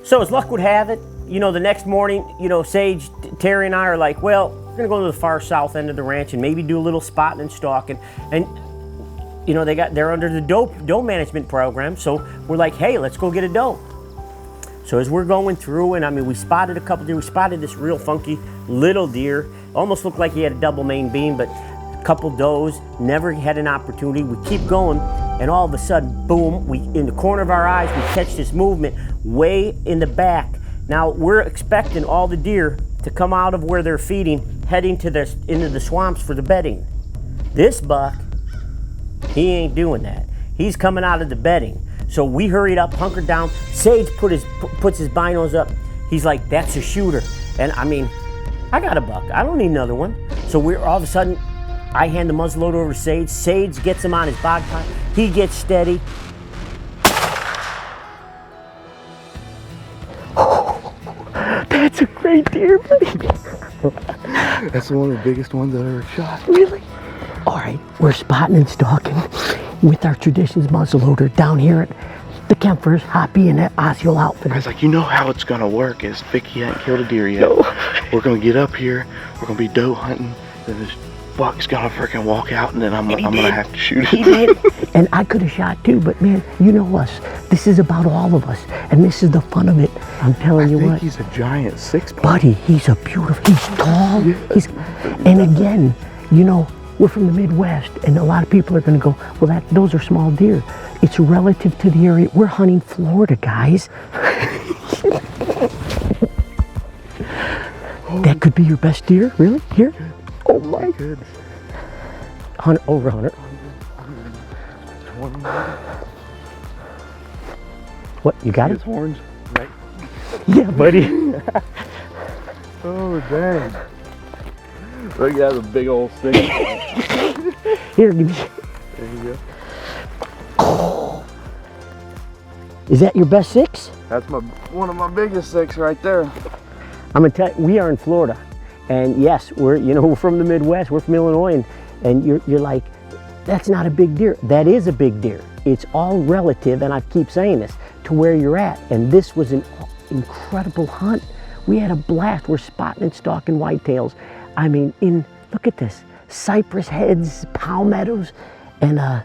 So as luck would have it, you know, the next morning, you know, Sage, Terry and I are like, well, we're gonna go to the far south end of the ranch and maybe do a little spotting and stalking. And you know, they're under the doe management program, so we're like, hey, let's go get a doe. So as we're going through, and I mean, we spotted a couple deer. We spotted this real funky little deer. Almost looked like he had a double main beam, but a couple does. Never had an opportunity. We keep going, and all of a sudden, boom, in the corner of our eyes, we catch this movement way in the back. Now, we're expecting all the deer to come out of where they're feeding, heading to into the swamps for the bedding. This buck, he ain't doing that. He's coming out of the bedding. So we hurried up, hunkered down. Sage puts his binos up. He's like, that's a shooter. And I mean, I got a buck. I don't need another one. So we're all of a sudden, I hand the muzzleloader over to Sage. Sage gets him on his bog pile. He gets steady. That's a great deer, buddy. That's one of the biggest ones I've ever shot. Really? All right, we're spotting and stalking with our Traditions muzzleloader down here at the Kempfers, Hoppy, and that Osceola outfit. I was like, you know how it's gonna work is Vicky hadn't killed a deer yet. No. We're gonna get up here, we're gonna be doe hunting, then this buck's gonna freaking walk out, and then I'm gonna have to shoot it. He did, and I could have shot too, but man, you know us. This is about all of us, and this is the fun of it. I'm telling you what. I think he's a giant 6-point. Buddy, he's a beautiful, he's tall, and again, you know, we're from the Midwest, and a lot of people are going to go, well, those are small deer. It's relative to the area. We're hunting Florida, guys. That could be your best deer, really? Here? Oh my. Good. Over 100. What, you got his it? horns, right? Yeah, buddy. Oh, dang. Look, that's a big old stick. Here, give me. There you go. Oh. Is that your best 6? That's one of my biggest 6 right there. I'm gonna tell you, we are in Florida, and yes, we're from the Midwest. We're from Illinois, and you're like, that's not a big deer. That is a big deer. It's all relative, and I keep saying this, to where you're at. And this was an incredible hunt. We had a blast. We're spotting and stalking whitetails. I mean, look at this, cypress heads, palmettos, and I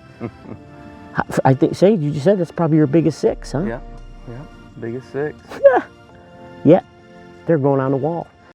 think, Sage, you just said that's probably your biggest 6, huh? Yeah, biggest 6. Yeah, they're going on the wall.